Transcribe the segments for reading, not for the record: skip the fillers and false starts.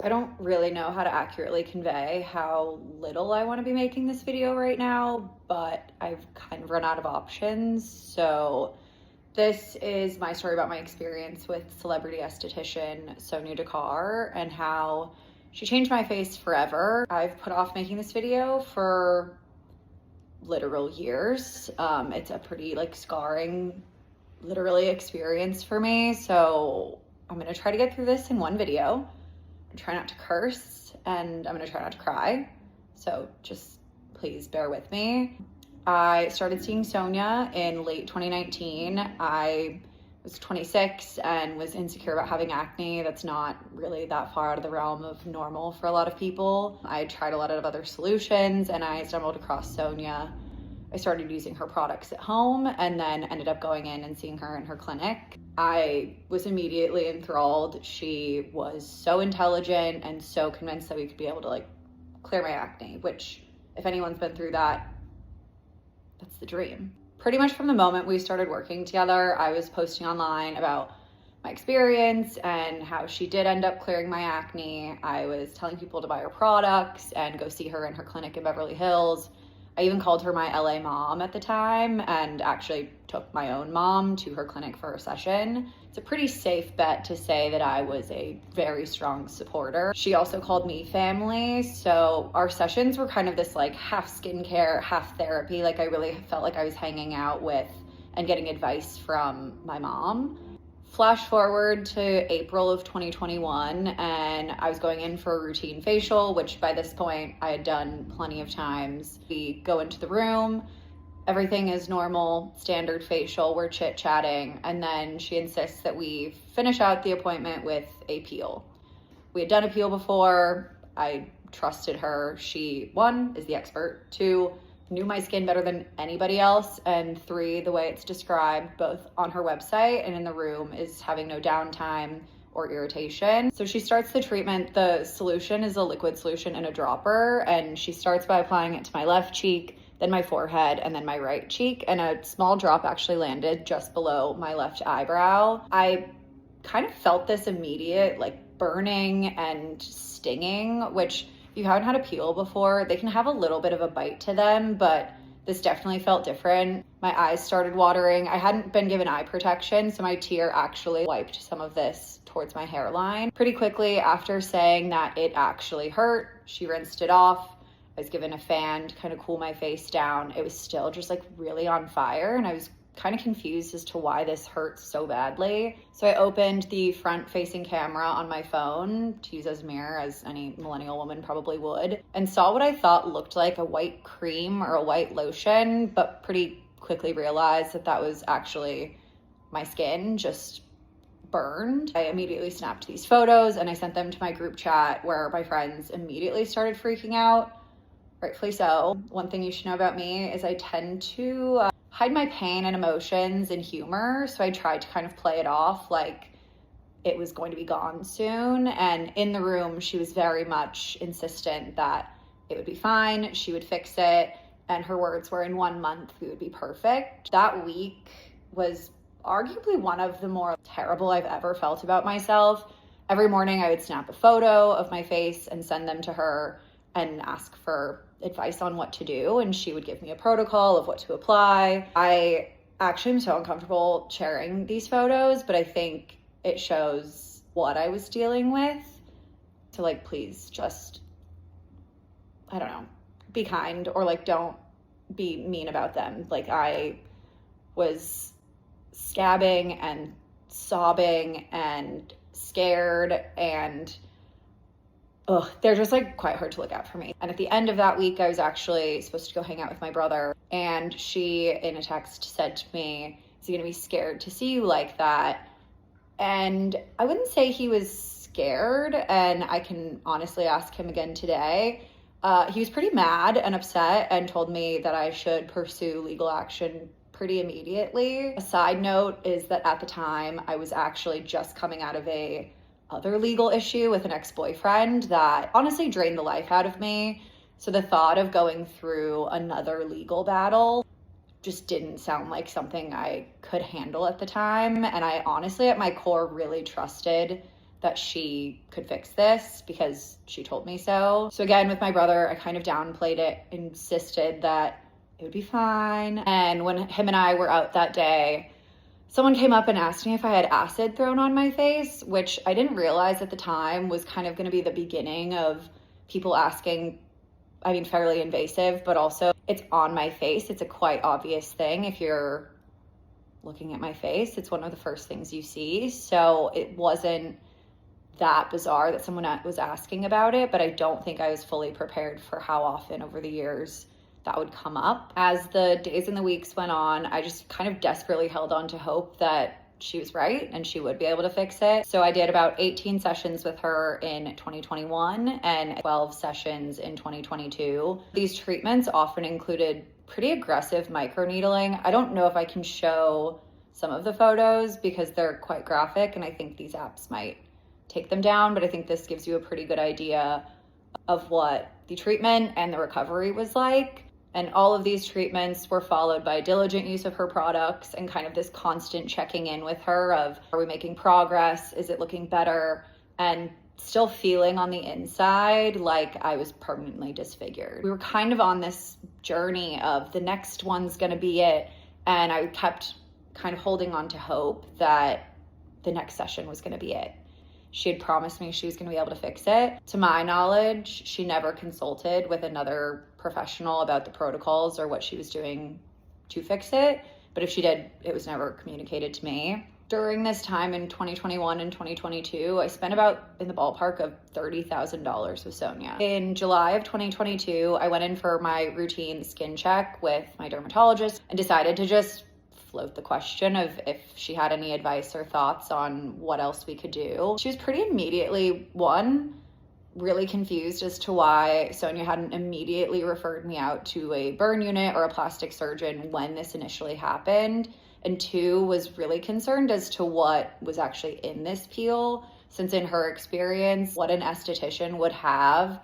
I don't really know how to accurately convey how little I want to be making this video right now, but I've kind of run out of options. So this is my story about my experience with celebrity esthetician Sonya Dakar and how she changed my face forever. I've put off making this video for literal years. It's a pretty scarring, literally, experience for me. So I'm gonna try to get through this in one video. Try not to curse, and I'm gonna try not to cry. So just please bear with me. I started seeing Sonia in late 2019. I was 26 and was insecure about having acne. That's not really that far out of the realm of normal for a lot of people. I tried a lot of other solutions and I stumbled across Sonia. I started using her products at home and then ended up going in and seeing her in her clinic. I was immediately enthralled. She was so intelligent and so convinced that we could be able to clear my acne, which if anyone's been through that, that's the dream. Pretty much from the moment we started working together, I was posting online about my experience and how she did end up clearing my acne. I was telling people to buy her products and go see her in her clinic in Beverly Hills. I even called her my LA mom at the time and actually took my own mom to her clinic for a session. It's a pretty safe bet to say that I was a very strong supporter. She also called me family, so our sessions were kind of this half skincare, half therapy. I really felt like I was hanging out with and getting advice from my mom. Flash forward to April of 2021, and I was going in for a routine facial, which by this point I had done plenty of times. We go into the room, everything is normal, standard facial, we're chit-chatting, and then she insists that we finish out the appointment with a peel. We had done a peel before, I trusted her. She, 1, is the expert, 2, knew my skin better than anybody else, and 3, the way it's described both on her website and in the room is having no downtime or irritation. So she starts the treatment. The solution is a liquid solution in a dropper, and she starts by applying it to my left cheek, then my forehead, and then my right cheek, and a small drop actually landed just below my left eyebrow. I kind of felt this immediate burning and stinging, which if you haven't had a peel before, they can have a little bit of a bite to them, but this definitely felt different. My eyes started watering. I hadn't been given eye protection, so my tear actually wiped some of this towards my hairline. Pretty quickly after saying that it actually hurt, she rinsed it off. I was given a fan to kind of cool my face down. It was still just really on fire, and I was kind of confused as to why this hurts so badly. So I opened the front facing camera on my phone to use as a mirror, as any millennial woman probably would, and saw what I thought looked like a white cream or a white lotion, but pretty quickly realized that that was actually my skin just burned. I immediately snapped these photos and I sent them to my group chat, where my friends immediately started freaking out, rightfully so. One thing you should know about me is I tend to hide my pain and emotions in humor, so I tried to kind of play it off like it was going to be gone soon. And in the room, she was very much insistent that it would be fine, she would fix it, and her words were, in 1 month we would be perfect. That week was arguably one of the more terrible I've ever felt about myself. Every morning I would snap a photo of my face and send them to her and ask for advice on what to do, and she would give me a protocol of what to apply. I actually am so uncomfortable sharing these photos, but I think it shows what I was dealing with. So please just, I don't know, be kind, or don't be mean about them. I was scabbing and sobbing and scared, and they're just quite hard to look at for me. And at the end of that week, I was actually supposed to go hang out with my brother, and she, in a text, said to me, "Is he gonna be scared to see you like that?" And I wouldn't say he was scared, and I can honestly ask him again today. He was pretty mad and upset and told me that I should pursue legal action pretty immediately. A side note is that at the time, I was actually just coming out of a other legal issue with an ex-boyfriend that honestly drained the life out of me. So the thought of going through another legal battle just didn't sound like something I could handle at the time. And I honestly, at my core, really trusted that she could fix this because she told me so. So again, with my brother, I kind of downplayed it, insisted that it would be fine. And when him and I were out that day, someone came up and asked me if I had acid thrown on my face, which I didn't realize at the time was kind of going to be the beginning of people asking. I mean, fairly invasive, but also it's on my face. It's a quite obvious thing. If you're looking at my face, it's one of the first things you see. So it wasn't that bizarre that someone was asking about it, but I don't think I was fully prepared for how often over the years that would come up. As the days and the weeks went on, I just kind of desperately held on to hope that she was right and she would be able to fix it. So I did about 18 sessions with her in 2021 and 12 sessions in 2022. These treatments often included pretty aggressive microneedling. I don't know if I can show some of the photos because they're quite graphic and I think these apps might take them down, but I think this gives you a pretty good idea of what the treatment and the recovery was like. And all of these treatments were followed by diligent use of her products and kind of this constant checking in with her of, are we making progress? Is it looking better? And still feeling on the inside like I was permanently disfigured. We were kind of on this journey of the next one's gonna be it. And I kept kind of holding on to hope that the next session was gonna be it. She had promised me she was going to be able to fix it. To my knowledge, she never consulted with another professional about the protocols or what she was doing to fix it. But if she did, it was never communicated to me. During this time in 2021 and 2022, I spent about in the ballpark of $30,000 with Sonia. In July of 2022, I went in for my routine skin check with my dermatologist and decided to just float the question of if she had any advice or thoughts on what else we could do. She was pretty immediately, really confused as to why Sonia hadn't immediately referred me out to a burn unit or a plastic surgeon when this initially happened. And two, was really concerned as to what was actually in this peel, since in her experience, what an esthetician would have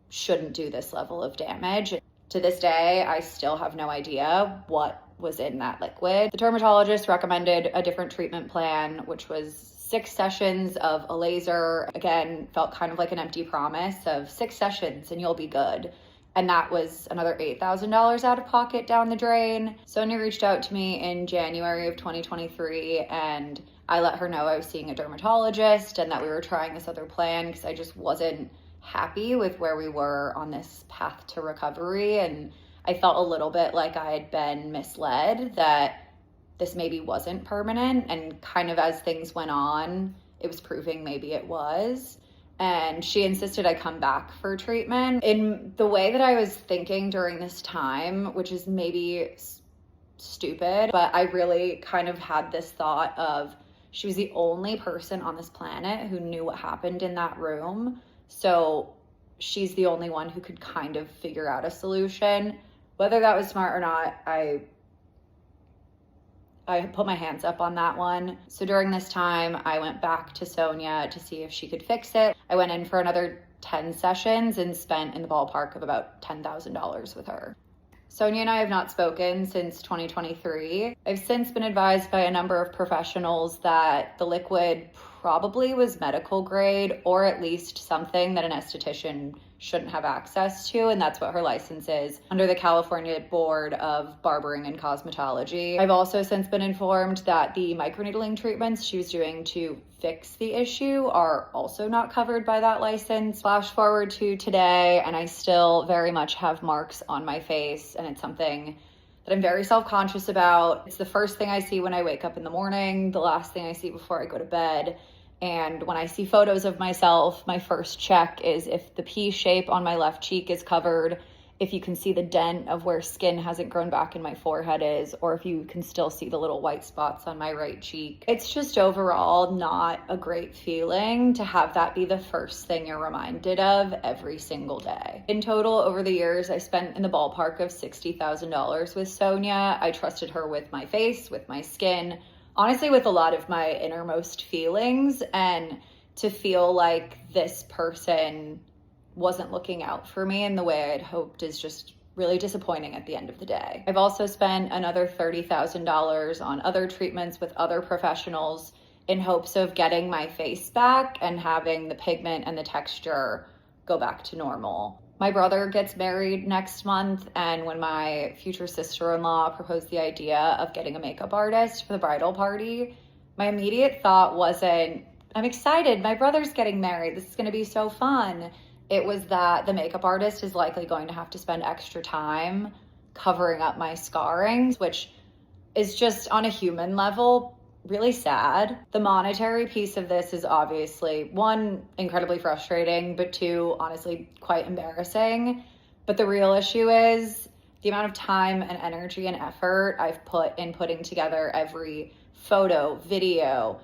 shouldn't do this level of damage. To this day, I still have no idea what was in that liquid. The dermatologist recommended a different treatment plan, which was 6 sessions of a laser. Again, felt kind of like an empty promise of 6 sessions and you'll be good. And that was another $8,000 out of pocket down the drain. Sonia reached out to me in January of 2023 and I let her know I was seeing a dermatologist and that we were trying this other plan because I just wasn't happy with where we were on this path to recovery. And I felt a little bit like I had been misled that this maybe wasn't permanent. And kind of as things went on, it was proving maybe it was. And she insisted I come back for treatment. In the way that I was thinking during this time, which is maybe stupid, but I really kind of had this thought of she was the only person on this planet who knew what happened in that room. So she's the only one who could kind of figure out a solution. Whether that was smart or not, I put my hands up on that one. So during this time, I went back to Sonia to see if she could fix it. I went in for another 10 sessions and spent in the ballpark of about $10,000 with her. Sonia and I have not spoken since 2023. I've since been advised by a number of professionals that the liquid probably was medical grade or at least something that an esthetician shouldn't have access to, and that's what her license is under the California Board of Barbering and Cosmetology. I've also since been informed that the microneedling treatments she was doing to fix the issue are also not covered by that license. Flash forward to today, and I still very much have marks on my face, and it's something that I'm very self-conscious about. It's the first thing I see when I wake up in the morning, the last thing I see before I go to bed. And when I see photos of myself, my first check is if the P shape on my left cheek is covered, if you can see the dent of where skin hasn't grown back in my forehead is, or if you can still see the little white spots on my right cheek. It's just overall not a great feeling to have that be the first thing you're reminded of every single day. In total, over the years, I spent in the ballpark of $60,000 with Sonia. I trusted her with my face, with my skin, honestly with a lot of my innermost feelings, and to feel like this person wasn't looking out for me in the way I'd hoped is just really disappointing at the end of the day. I've also spent another $30,000 on other treatments with other professionals, in hopes of getting my face back and having the pigment and the texture go back to normal. My brother gets married next month, and when my future sister-in-law proposed the idea of getting a makeup artist for the bridal party, my immediate thought wasn't, I'm excited, my brother's getting married, this is gonna be so fun. It was that the makeup artist is likely going to have to spend extra time covering up my scarring, which is just on a human level really sad. The monetary piece of this is obviously, one, incredibly frustrating, but two, honestly, quite embarrassing. But the real issue is the amount of time and energy and effort I've put in putting together every photo, video,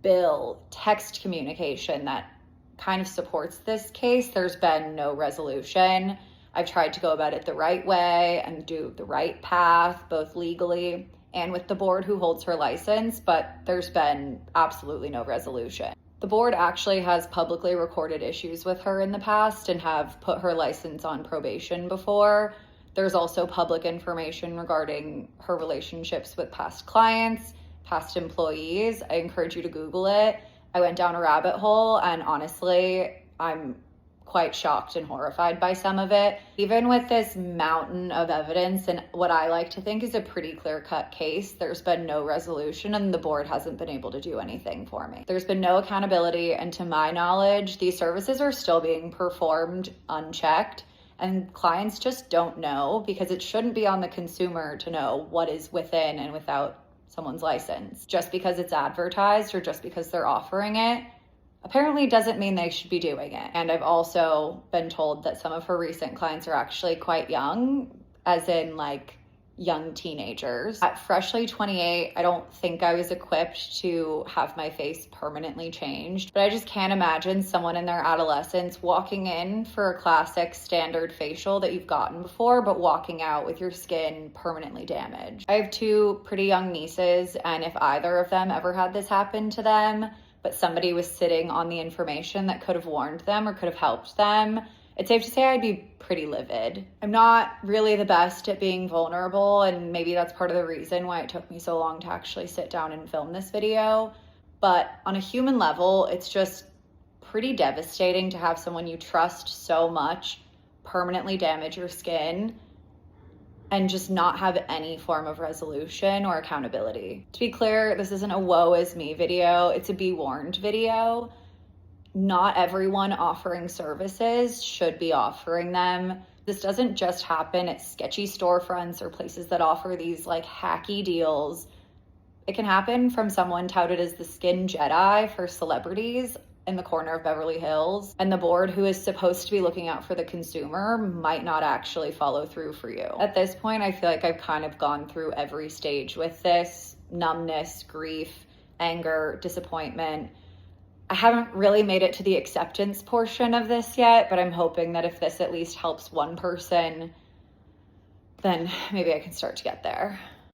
bill, text communication that kind of supports this case. There's been no resolution. I've tried to go about it the right way and do the right path, both legally and with the board who holds her license, but there's been absolutely no resolution. The board actually has publicly recorded issues with her in the past and have put her license on probation before. There's also public information regarding her relationships with past clients, past employees. I encourage you to Google it. I went down a rabbit hole, and honestly, I'm quite shocked and horrified by some of it. Even with this mountain of evidence and what I like to think is a pretty clear-cut case, there's been no resolution and the board hasn't been able to do anything for me. There's been no accountability, and to my knowledge, these services are still being performed unchecked, and clients just don't know, because it shouldn't be on the consumer to know what is within and without someone's license. Just because it's advertised or just because they're offering it apparently doesn't mean they should be doing it. And I've also been told that some of her recent clients are actually quite young, as in like young teenagers. At freshly 28, I don't think I was equipped to have my face permanently changed, but I just can't imagine someone in their adolescence walking in for a classic standard facial that you've gotten before, but walking out with your skin permanently damaged. I have two pretty young nieces, and if either of them ever had this happen to them, but somebody was sitting on the information that could have warned them or could have helped them, it's safe to say I'd be pretty livid. I'm not really the best at being vulnerable, and maybe that's part of the reason why it took me so long to actually sit down and film this video. But on a human level, it's just pretty devastating to have someone you trust so much permanently damage your skin and just not have any form of resolution or accountability. To be clear, this isn't a woe is me video, it's a be warned video. Not everyone offering services should be offering them. This doesn't just happen at sketchy storefronts or places that offer these like hacky deals. It can happen from someone touted as the skin Jedi for celebrities in the corner of Beverly Hills, and the board, who is supposed to be looking out for the consumer, might not actually follow through for you. At this point, I feel like I've kind of gone through every stage with this: numbness, grief, anger, disappointment. I haven't really made it to the acceptance portion of this yet, but I'm hoping that if this at least helps one person, then maybe I can start to get there.